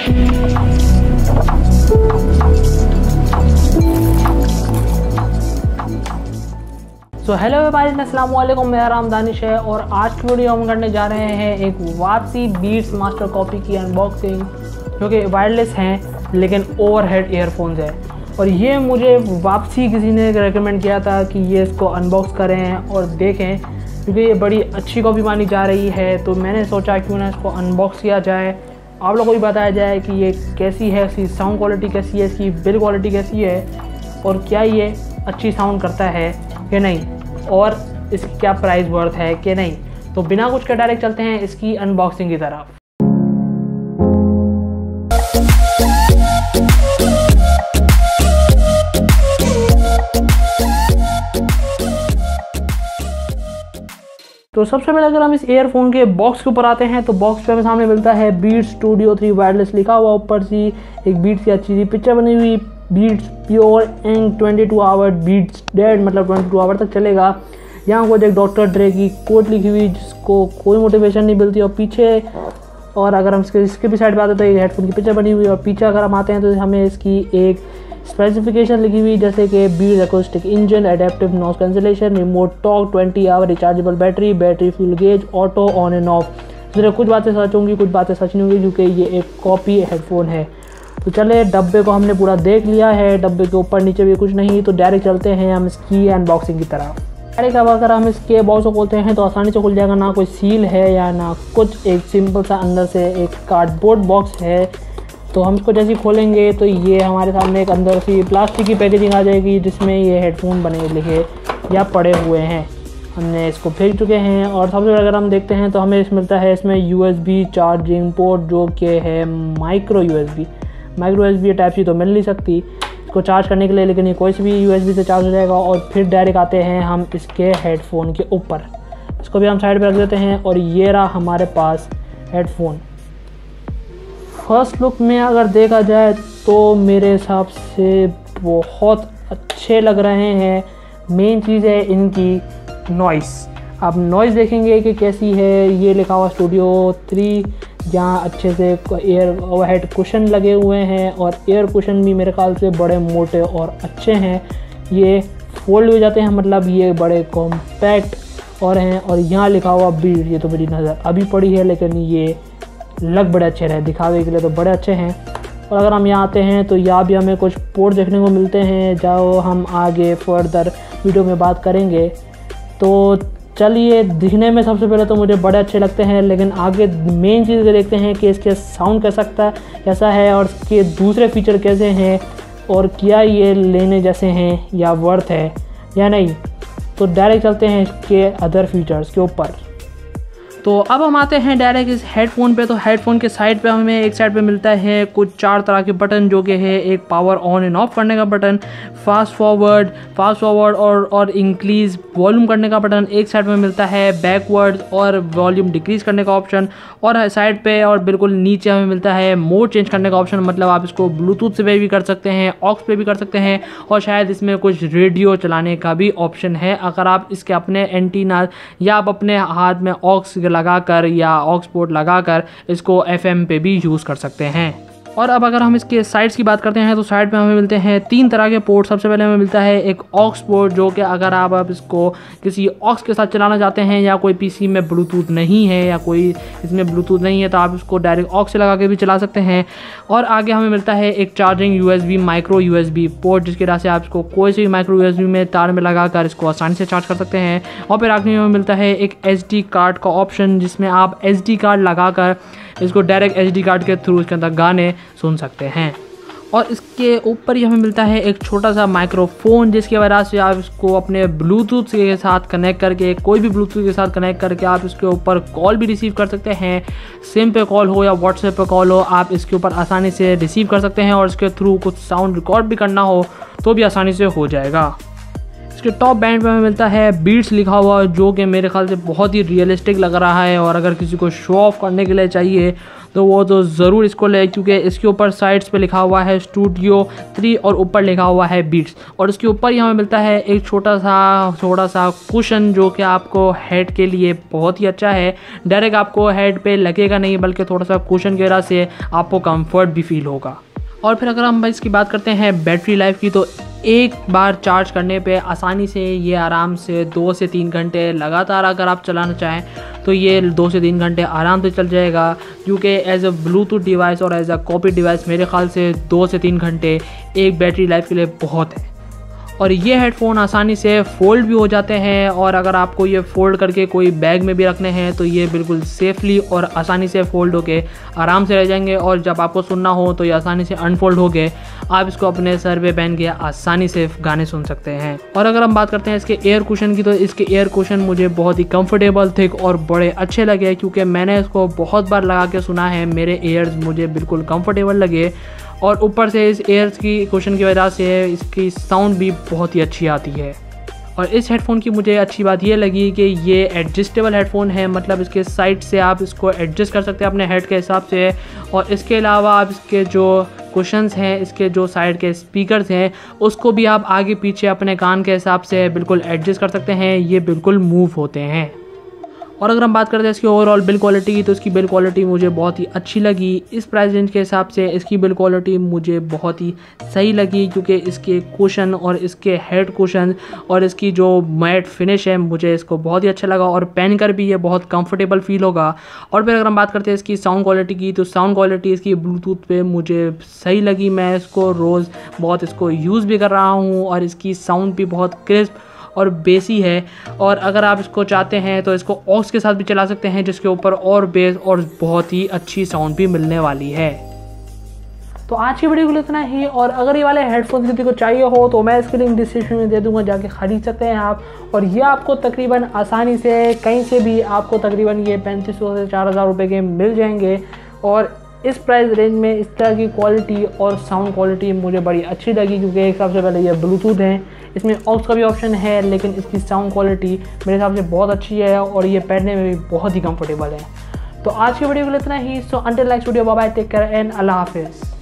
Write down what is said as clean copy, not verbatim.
तो हेलो भाई, अस्सलाम वालेकुम, मेरा नाम दानिश है और आज की वीडियो हम करने जा रहे हैं एक वापसी बीट्स मास्टर कॉपी की अनबॉक्सिंग, जो कि वायरलेस हैं लेकिन ओवरहेड ईयरफोन्स है। और ये मुझे वापसी किसी ने रेकमेंड किया था कि ये इसको अनबॉक्स करें और देखें, क्योंकि ये बड़ी अच्छी कॉपी मानी जा रही है। तो मैंने सोचा क्यों ना इसको अनबॉक्स किया जाए, आप लोगों को भी बताया जाए कि ये कैसी है, इसकी साउंड क्वालिटी कैसी है, इसकी बिल्ड क्वालिटी कैसी है और क्या ये अच्छी साउंड करता है कि नहीं, और इसकी क्या प्राइस वर्थ है कि नहीं। तो बिना कुछ के डायरेक्ट चलते हैं इसकी अनबॉक्सिंग की तरफ। तो सबसे पहले अगर हम इस ईयरफोन के बॉक्स के ऊपर आते हैं तो बॉक्स पे हमें सामने मिलता है बीट्स स्टूडियो 3 वायरलेस लिखा हुआ, ऊपर सी एक बीट्स की अच्छी सी पिक्चर बनी हुई, Beats pure and 22 hour Beats dead, मतलब 22 आवर तक चलेगा। यहाँ कुछ एक डॉक्टर ड्रे की कोट लिखी हुई जिसको कोई मोटिवेशन नहीं मिलती, और पीछे, और अगर हम इसके भी साइड पे आते हैं तो एक हेडफोन की पिक्चर बनी हुई, और पीछे अगर हम आते हैं तो हमें इसकी एक स्पेसिफिकेशन लिखी हुई, जैसे कि Beats acoustic engine, adaptive noise cancellation, remote talk, 20 hour rechargeable battery, battery fuel gauge, auto on and off. तो कुछ बातें सच होंगी, कुछ बातें सच नहीं होंगी, क्योंकि ये एक कॉपी हेडफोन है। तो चले, डब्बे को हमने पूरा देख लिया है, डब्बे के ऊपर नीचे भी कुछ नहीं, तो डायरेक्ट चलते हैं हम इसकी अनबॉक्सिंग की तरफ। डायरेक्ट अब अगर हम इसके बॉक्स को खोलते हैं तो आसानी से खुल जाएगा, ना कोई सील है या ना कुछ, एक सिंपल सा अंदर से एक कार्डबोर्ड बॉक्स है। तो हम इसको जैसे ही खोलेंगे तो ये हमारे सामने एक अंदर सी प्लास्टिक की पैकेजिंग आ जाएगी, जिसमें ये हेडफोन बने लिखे या पड़े हुए हैं। हमने इसको फेंक चुके हैं, और सबसे अगर हम देखते हैं तो हमें मिलता है इसमें USB चार्जिंग पोर्ट, जो कि है माइक्रो USB टाइप सी तो मिल नहीं सकती इसको चार्ज करने के लिए, लेकिन ये कोई सी भी USB से चार्ज हो जाएगा। और फिर डायरेक्ट आते हैं हम इसके हेडफोन के ऊपर, इसको भी हम साइड पे रख देते हैं, और ये रहा हमारे पास हेडफोन। फर्स्ट लुक में अगर देखा जाए तो मेरे हिसाब से बहुत अच्छे लग रहे हैं। मेन चीज़ है इनकी नॉइस। आप नॉइस देखेंगे कि कैसी है, ये लिखा हुआ स्टूडियो 3, जहाँ अच्छे से एयर ओवरहेड कुशन लगे हुए हैं, और एयर कुशन भी मेरे ख्याल से बड़े मोटे और अच्छे हैं। ये फोल्ड हो जाते हैं, मतलब ये बड़े कॉम्पैक्ट और हैं। और यहाँ लिखा हुआ बीट, ये तो मेरी नज़र अभी पड़ी है, लेकिन ये लग बड़े अच्छे रहे, दिखावे के लिए तो बड़े अच्छे हैं। और अगर हम यहाँ आते हैं तो यहाँ भी हमें कुछ पोर्ट देखने को मिलते हैं, जो हम आगे फर्दर वीडियो में बात करेंगे। तो चलिए, दिखने में सबसे पहले तो मुझे बड़े अच्छे लगते हैं, लेकिन आगे मेन चीज़ देखते हैं कि इसके साउंड कैसा है और इसके दूसरे फीचर कैसे हैं, और क्या ये लेने जैसे हैं या वर्थ है या नहीं। तो डायरेक्ट चलते हैं इसके अदर फीचर्स के ऊपर। तो अब हम आते हैं डायरेक्ट इस हेडफोन पे। तो हेडफोन के साइड पे हमें एक साइड पे मिलता है कुछ 4 तरह के बटन, जो कि है एक पावर ऑन एंड ऑफ करने का बटन, फास्ट फॉरवर्ड और इंक्रीज वॉल्यूम करने का बटन। एक साइड में मिलता है बैकवर्ड और वॉल्यूम डिक्रीज करने का ऑप्शन, और साइड पे और बिल्कुल नीचे हमें मिलता है मोड चेंज करने का ऑप्शन, मतलब आप इसको ब्लूटूथ से भी कर सकते हैं, ऑक्स पे भी कर सकते हैं, और शायद इसमें कुछ रेडियो चलाने का भी ऑप्शन है, अगर आप इसके अपने एंटीना या आप अपने हाथ में ऑक्स लगाकर या ऑक्स पोर्ट लगाकर इसको FM पे भी यूज़ कर सकते हैं। और अब अगर हम इसके साइड्स की बात करते हैं तो साइड पे हमें मिलते हैं 3 तरह के पोर्ट। सबसे पहले हमें मिलता है एक ऑक्स पोर्ट, जो कि अगर आप इसको किसी ऑक्स के साथ चलाना चाहते हैं, या कोई PC में ब्लूटूथ नहीं है या कोई इसमें ब्लूटूथ नहीं है, तो आप इसको डायरेक्ट ऑक्स से लगा के भी चला सकते हैं। और आगे हमें मिलता है एक चार्जिंग माइक्रो USB पोर्ट, जिसकी वजह से आप इसको कोई सी माइक्रो USB में तार में लगाकर इसको आसानी से चार्ज कर सकते हैं। और फिर आखिरी में मिलता है एक SD कार्ड का ऑप्शन, जिसमें आप SD कार्ड लगाकर इसको डायरेक्ट SD कार्ड के थ्रू इसके अंदर गाने सुन सकते हैं। और इसके ऊपर ही हमें मिलता है एक छोटा सा माइक्रोफोन, जिसकी वजह से आप इसको अपने ब्लूटूथ के साथ कनेक्ट करके, कोई भी ब्लूटूथ के साथ कनेक्ट करके आप इसके ऊपर कॉल भी रिसीव कर सकते हैं। सिम पे कॉल हो या व्हाट्सएप पे कॉल हो, आप इसके ऊपर आसानी से रिसीव कर सकते हैं, और इसके थ्रू कुछ साउंड रिकॉर्ड भी करना हो तो भी आसानी से हो जाएगा। इसके टॉप बैंड पे हमें मिलता है बीट्स लिखा हुआ, जो कि मेरे ख्याल से बहुत ही रियलिस्टिक लग रहा है, और अगर किसी को शो ऑफ करने के लिए चाहिए तो वो तो ज़रूर इसको ले, क्योंकि इसके ऊपर साइड्स पे लिखा हुआ है स्टूडियो 3 और ऊपर लिखा हुआ है बीट्स। और इसके ऊपर ही हमें मिलता है एक छोटा सा कुशन, जो कि आपको हेड के लिए बहुत ही अच्छा है। डायरेक्ट आपको हेड पे लगेगा नहीं, बल्कि थोड़ा सा कुशन की वजह से आपको कंफर्ट भी फील होगा। और फिर अगर हम इसकी बात करते हैं बैटरी लाइफ की, तो एक बार चार्ज करने पे आसानी से ये आराम से 2 से 3 घंटे लगातार अगर आप चलाना चाहें तो ये 2 से 3 घंटे आराम से चल जाएगा, क्योंकि एज अ ब्लूटूथ डिवाइस और एज अ कॉपी डिवाइस मेरे ख्याल से 2 से 3 घंटे एक बैटरी लाइफ के लिए बहुत है। और ये हेडफ़ोन आसानी से फ़ोल्ड भी हो जाते हैं, और अगर आपको ये फ़ोल्ड करके कोई बैग में भी रखने हैं तो ये बिल्कुल सेफली और आसानी से फ़ोल्ड होके आराम से रह जाएंगे, और जब आपको सुनना हो तो ये आसानी से अनफोल्ड होके आप इसको अपने सर पे पहन के आसानी से गाने सुन सकते हैं। और अगर हम बात करते हैं इसके एयर कुशन की, तो इसके एयर कुशन मुझे बहुत ही कंफर्टेबल, थिक और बड़े अच्छे लगे, क्योंकि मैंने इसको बहुत बार लगा के सुना है, मेरे एयर्स मुझे बिल्कुल कंफर्टेबल लगे। और ऊपर से इस एयर्स की कुशन की वजह से इसकी साउंड भी बहुत ही अच्छी आती है। और इस हेडफ़ोन की मुझे अच्छी बात ये लगी कि ये एडजस्टेबल हेडफ़ोन है, मतलब इसके साइड से आप इसको एडजस्ट कर सकते हैं अपने हेड के हिसाब से। और इसके अलावा आप इसके जो कुशन्स हैं, इसके जो साइड के स्पीकर्स हैं, उसको भी आप आगे पीछे अपने कान के हिसाब से बिल्कुल एडजस्ट कर सकते हैं, ये बिल्कुल मूव होते हैं। और अगर हम बात करते हैं इसकी ओवरऑल बिल्ड क्वालिटी की, तो इसकी बिल्ड क्वालिटी मुझे बहुत ही अच्छी लगी। इस प्राइस रेंज के हिसाब से इसकी बिल्ड क्वालिटी मुझे बहुत ही सही लगी, क्योंकि इसके कुशन और इसके हेड कुशन और इसकी जो मैट फिनिश है, मुझे इसको बहुत ही अच्छा लगा, और पहन कर भी ये बहुत कंफर्टेबल फील होगा। और फिर अगर हम बात करते हैं इसकी साउंड क्वालिटी की, तो साउंड क्वालिटी इसकी ब्लूटूथ पे मुझे सही लगी। मैं इसको रोज़ बहुत इसको यूज़ भी कर रहा हूँ, और इसकी साउंड भी बहुत क्रिस्प और बेसी है। और अगर आप इसको चाहते हैं तो इसको ऑक्स के साथ भी चला सकते हैं, जिसके ऊपर और बेस और बहुत ही अच्छी साउंड भी मिलने वाली है। तो आज की वीडियो के लिए इतना ही, और अगर ये वाले हेडफोन्स किसी को चाहिए हो तो मैं इसकी लिंक डिस्क्रिप्शन में दे दूंगा, जाके खरीद सकते हैं आप। और ये आपको तकरीबन आसानी से कहीं से भी आपको तकरीबन ये 3500 से 4000 रुपये के मिल जाएंगे। और इस प्राइस रेंज में इस तरह की क्वालिटी और साउंड क्वालिटी मुझे बड़ी अच्छी लगी, क्योंकि एक सबसे पहले ये ब्लूटूथ है, इसमें ऑक्स का भी ऑप्शन है, लेकिन इसकी साउंड क्वालिटी मेरे हिसाब से बहुत अच्छी है, और ये पहनने में भी बहुत ही कंफर्टेबल है। तो आज की वीडियो के लिए इतना ही। So until next video, bye bye, take care and अल्लाह हाफिज़।